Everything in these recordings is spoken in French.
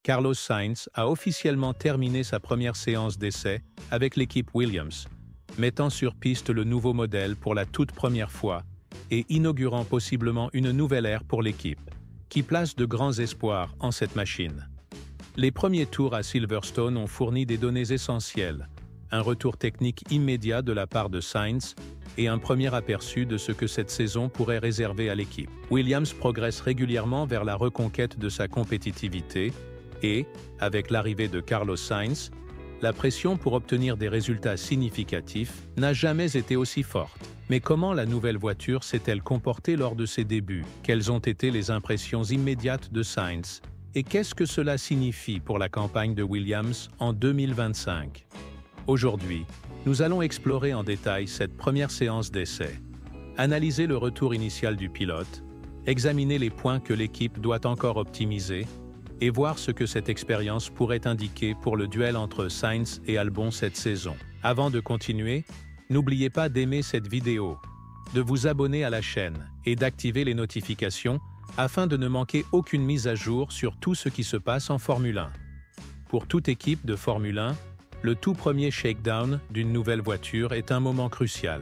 Carlos Sainz a officiellement terminé sa première séance d'essai avec l'équipe Williams, mettant sur piste le nouveau modèle pour la toute première fois et inaugurant possiblement une nouvelle ère pour l'équipe, qui place de grands espoirs en cette machine. Les premiers tours à Silverstone ont fourni des données essentielles, un retour technique immédiat de la part de Sainz et un premier aperçu de ce que cette saison pourrait réserver à l'équipe. Williams progresse régulièrement vers la reconquête de sa compétitivité et, avec l'arrivée de Carlos Sainz, la pression pour obtenir des résultats significatifs n'a jamais été aussi forte. Mais comment la nouvelle voiture s'est-elle comportée lors de ses débuts? Quelles ont été les impressions immédiates de Sainz? Et qu'est-ce que cela signifie pour la campagne de Williams en 2025? Aujourd'hui, nous allons explorer en détail cette première séance d'essai, analyser le retour initial du pilote, examiner les points que l'équipe doit encore optimiser et voir ce que cette expérience pourrait indiquer pour le duel entre Sainz et Albon cette saison. Avant de continuer, n'oubliez pas d'aimer cette vidéo, de vous abonner à la chaîne et d'activer les notifications afin de ne manquer aucune mise à jour sur tout ce qui se passe en Formule 1. Pour toute équipe de Formule 1, le tout premier shakedown d'une nouvelle voiture est un moment crucial.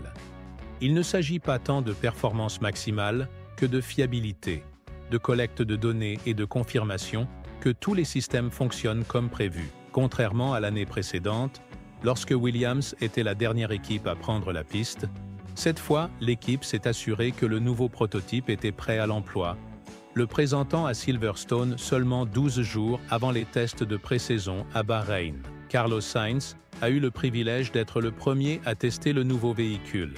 Il ne s'agit pas tant de performance maximale que de fiabilité, de collecte de données et de confirmation que tous les systèmes fonctionnent comme prévu. Contrairement à l'année précédente, lorsque Williams était la dernière équipe à prendre la piste, cette fois, l'équipe s'est assurée que le nouveau prototype était prêt à l'emploi, le présentant à Silverstone seulement 12 jours avant les tests de pré-saison à Bahreïn. Carlos Sainz a eu le privilège d'être le premier à tester le nouveau véhicule,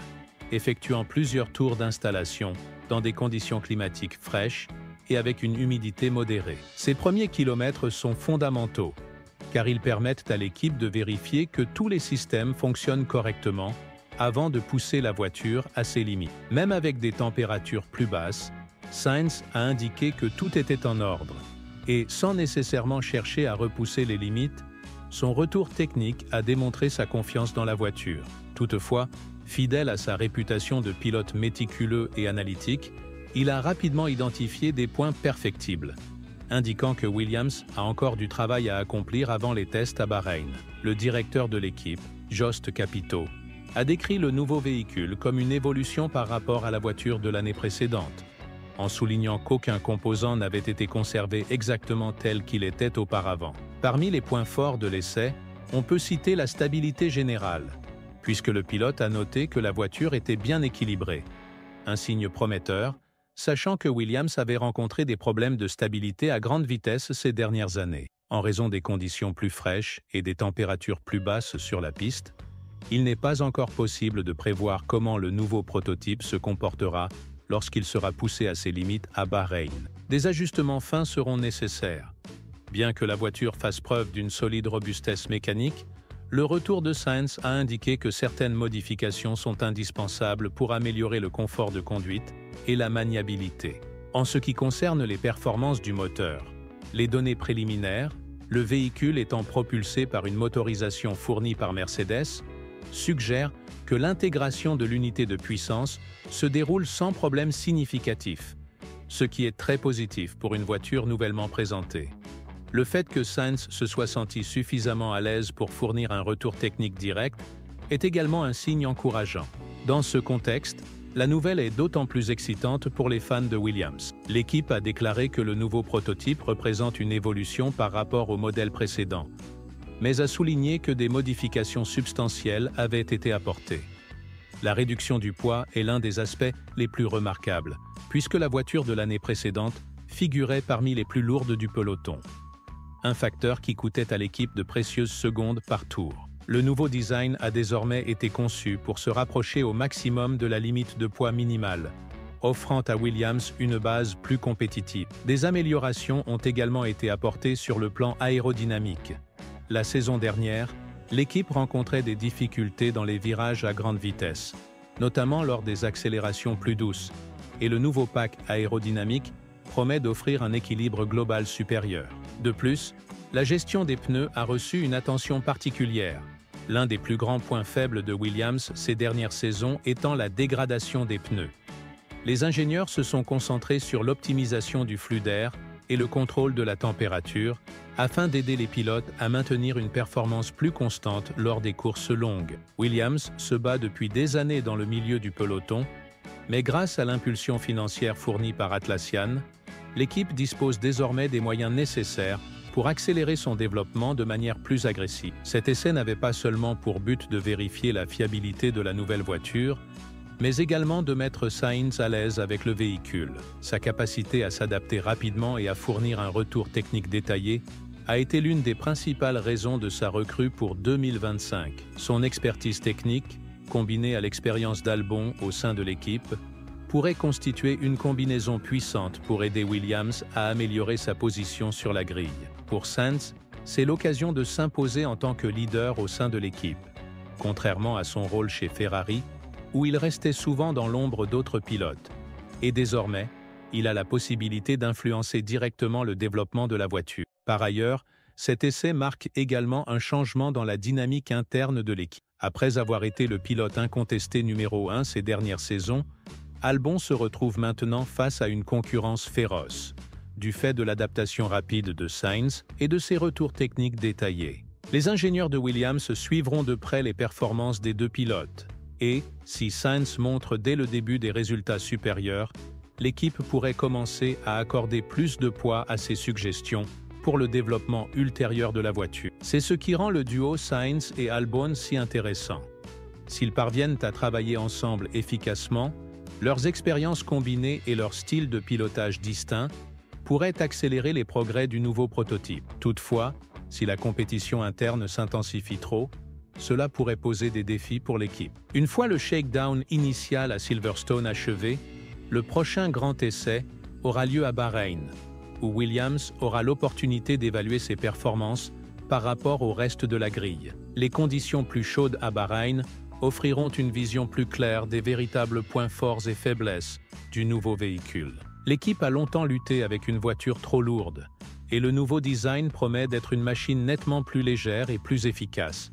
effectuant plusieurs tours d'installation dans des conditions climatiques fraîches et avec une humidité modérée. Ces premiers kilomètres sont fondamentaux, car ils permettent à l'équipe de vérifier que tous les systèmes fonctionnent correctement avant de pousser la voiture à ses limites. Même avec des températures plus basses, Sainz a indiqué que tout était en ordre, et sans nécessairement chercher à repousser les limites, son retour technique a démontré sa confiance dans la voiture. Toutefois, fidèle à sa réputation de pilote méticuleux et analytique, il a rapidement identifié des points perfectibles, indiquant que Williams a encore du travail à accomplir avant les tests à Bahreïn. Le directeur de l'équipe, Jost Capito, a décrit le nouveau véhicule comme une évolution par rapport à la voiture de l'année précédente, en soulignant qu'aucun composant n'avait été conservé exactement tel qu'il était auparavant. Parmi les points forts de l'essai, on peut citer la stabilité générale, puisque le pilote a noté que la voiture était bien équilibrée. Un signe prometteur, sachant que Williams avait rencontré des problèmes de stabilité à grande vitesse ces dernières années. En raison des conditions plus fraîches et des températures plus basses sur la piste, il n'est pas encore possible de prévoir comment le nouveau prototype se comportera lorsqu'il sera poussé à ses limites à Bahreïn. Des ajustements fins seront nécessaires. Bien que la voiture fasse preuve d'une solide robustesse mécanique, le retour de Sainz a indiqué que certaines modifications sont indispensables pour améliorer le confort de conduite et la maniabilité. En ce qui concerne les performances du moteur, les données préliminaires, le véhicule étant propulsé par une motorisation fournie par Mercedes, suggèrent que l'intégration de l'unité de puissance se déroule sans problème significatif, ce qui est très positif pour une voiture nouvellement présentée. Le fait que Sainz se soit senti suffisamment à l'aise pour fournir un retour technique direct est également un signe encourageant. Dans ce contexte, la nouvelle est d'autant plus excitante pour les fans de Williams. L'équipe a déclaré que le nouveau prototype représente une évolution par rapport au modèle précédent, mais a souligné que des modifications substantielles avaient été apportées. La réduction du poids est l'un des aspects les plus remarquables, puisque la voiture de l'année précédente figurait parmi les plus lourdes du peloton. Un facteur qui coûtait à l'équipe de précieuses secondes par tour. Le nouveau design a désormais été conçu pour se rapprocher au maximum de la limite de poids minimale, offrant à Williams une base plus compétitive. Des améliorations ont également été apportées sur le plan aérodynamique. La saison dernière, l'équipe rencontrait des difficultés dans les virages à grande vitesse, notamment lors des accélérations plus douces, et le nouveau pack aérodynamique promet d'offrir un équilibre global supérieur. De plus, la gestion des pneus a reçu une attention particulière, l'un des plus grands points faibles de Williams ces dernières saisons étant la dégradation des pneus. Les ingénieurs se sont concentrés sur l'optimisation du flux d'air et le contrôle de la température, afin d'aider les pilotes à maintenir une performance plus constante lors des courses longues. Williams se bat depuis des années dans le milieu du peloton, mais grâce à l'impulsion financière fournie par Atlassian, l'équipe dispose désormais des moyens nécessaires pour accélérer son développement de manière plus agressive. Cet essai n'avait pas seulement pour but de vérifier la fiabilité de la nouvelle voiture, mais également de mettre Sainz à l'aise avec le véhicule. Sa capacité à s'adapter rapidement et à fournir un retour technique détaillé a été l'une des principales raisons de sa recrue pour 2025. Son expertise technique, combinée à l'expérience d'Albon au sein de l'équipe, pourrait constituer une combinaison puissante pour aider Williams à améliorer sa position sur la grille. Pour Sainz, c'est l'occasion de s'imposer en tant que leader au sein de l'équipe, contrairement à son rôle chez Ferrari, où il restait souvent dans l'ombre d'autres pilotes. Et désormais, il a la possibilité d'influencer directement le développement de la voiture. Par ailleurs, cet essai marque également un changement dans la dynamique interne de l'équipe. Après avoir été le pilote incontesté numéro 1 ces dernières saisons, Albon se retrouve maintenant face à une concurrence féroce, du fait de l'adaptation rapide de Sainz et de ses retours techniques détaillés. Les ingénieurs de Williams suivront de près les performances des deux pilotes, et, si Sainz montre dès le début des résultats supérieurs, l'équipe pourrait commencer à accorder plus de poids à ses suggestions pour le développement ultérieur de la voiture. C'est ce qui rend le duo Sainz et Albon si intéressant. S'ils parviennent à travailler ensemble efficacement, leurs expériences combinées et leur style de pilotage distinct pourraient accélérer les progrès du nouveau prototype. Toutefois, si la compétition interne s'intensifie trop, cela pourrait poser des défis pour l'équipe. Une fois le shakedown initial à Silverstone achevé, le prochain grand essai aura lieu à Bahreïn, où Williams aura l'opportunité d'évaluer ses performances par rapport au reste de la grille. Les conditions plus chaudes à Bahreïn offriront une vision plus claire des véritables points forts et faiblesses du nouveau véhicule. L'équipe a longtemps lutté avec une voiture trop lourde, et le nouveau design promet d'être une machine nettement plus légère et plus efficace.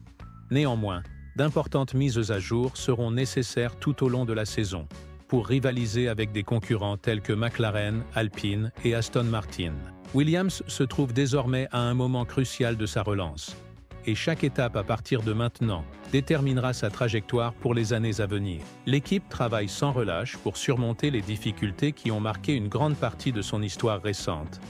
Néanmoins, d'importantes mises à jour seront nécessaires tout au long de la saison, pour rivaliser avec des concurrents tels que McLaren, Alpine et Aston Martin. Williams se trouve désormais à un moment crucial de sa relance, et chaque étape à partir de maintenant déterminera sa trajectoire pour les années à venir. L'équipe travaille sans relâche pour surmonter les difficultés qui ont marqué une grande partie de son histoire récente,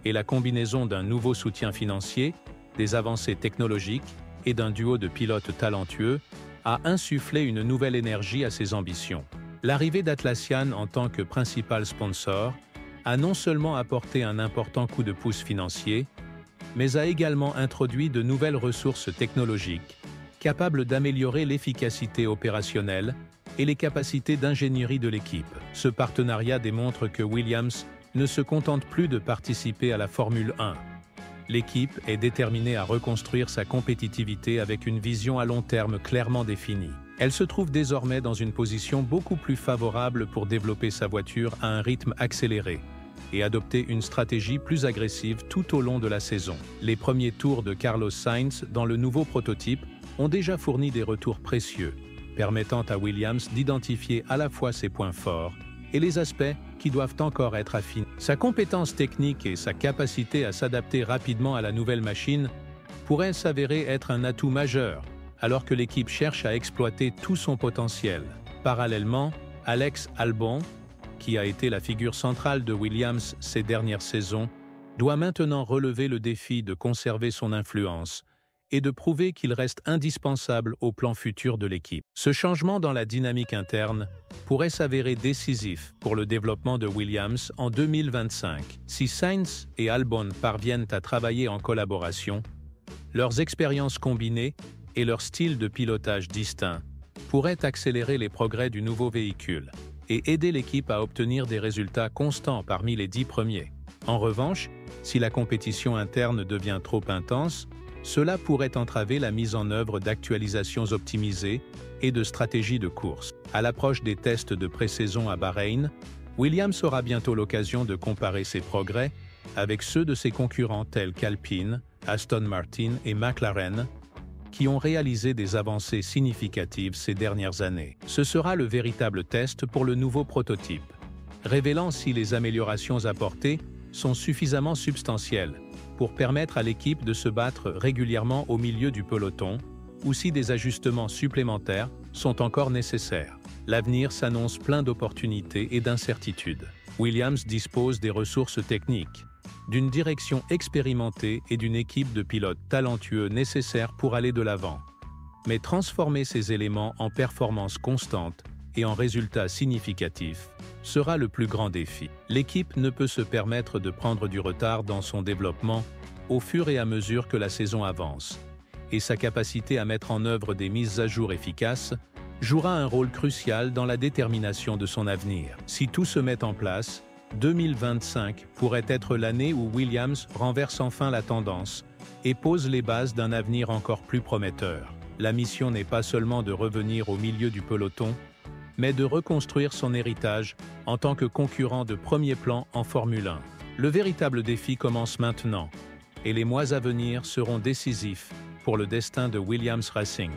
et la combinaison d'un nouveau soutien financier, des avancées technologiques et d'un duo de pilotes talentueux a insufflé une nouvelle énergie à ses ambitions. L'arrivée d'Atlassian en tant que principal sponsor a non seulement apporté un important coup de pouce financier, mais a également introduit de nouvelles ressources technologiques capables d'améliorer l'efficacité opérationnelle et les capacités d'ingénierie de l'équipe. Ce partenariat démontre que Williams ne se contente plus de participer à la Formule 1. L'équipe est déterminée à reconstruire sa compétitivité avec une vision à long terme clairement définie. Elle se trouve désormais dans une position beaucoup plus favorable pour développer sa voiture à un rythme accéléré et adopter une stratégie plus agressive tout au long de la saison. Les premiers tours de Carlos Sainz dans le nouveau prototype ont déjà fourni des retours précieux, permettant à Williams d'identifier à la fois ses points forts et les aspects qui doivent encore être affinés. Sa compétence technique et sa capacité à s'adapter rapidement à la nouvelle machine pourraient s'avérer être un atout majeur, alors que l'équipe cherche à exploiter tout son potentiel. Parallèlement, Alex Albon, qui a été la figure centrale de Williams ces dernières saisons, doit maintenant relever le défi de conserver son influence et de prouver qu'il reste indispensable au plan futur de l'équipe. Ce changement dans la dynamique interne pourrait s'avérer décisif pour le développement de Williams en 2025. Si Sainz et Albon parviennent à travailler en collaboration, leurs expériences combinées et leur style de pilotage distinct pourraient accélérer les progrès du nouveau véhicule et aider l'équipe à obtenir des résultats constants parmi les 10 premiers. En revanche, si la compétition interne devient trop intense, cela pourrait entraver la mise en œuvre d'actualisations optimisées et de stratégies de course. À l'approche des tests de pré-saison à Bahreïn, Williams aura bientôt l'occasion de comparer ses progrès avec ceux de ses concurrents tels qu'Alpine, Aston Martin et McLaren, qui ont réalisé des avancées significatives ces dernières années. Ce sera le véritable test pour le nouveau prototype, révélant si les améliorations apportées sont suffisamment substantielles pour permettre à l'équipe de se battre régulièrement au milieu du peloton, ou si des ajustements supplémentaires sont encore nécessaires. L'avenir s'annonce plein d'opportunités et d'incertitudes. Williams dispose des ressources techniques, d'une direction expérimentée et d'une équipe de pilotes talentueux nécessaires pour aller de l'avant. Mais transformer ces éléments en performances constantes et en résultats significatifs sera le plus grand défi. L'équipe ne peut se permettre de prendre du retard dans son développement au fur et à mesure que la saison avance, et sa capacité à mettre en œuvre des mises à jour efficaces jouera un rôle crucial dans la détermination de son avenir. Si tout se met en place, 2025 pourrait être l'année où Williams renverse enfin la tendance et pose les bases d'un avenir encore plus prometteur. La mission n'est pas seulement de revenir au milieu du peloton, mais de reconstruire son héritage en tant que concurrent de premier plan en Formule 1. Le véritable défi commence maintenant, et les mois à venir seront décisifs pour le destin de Williams Racing.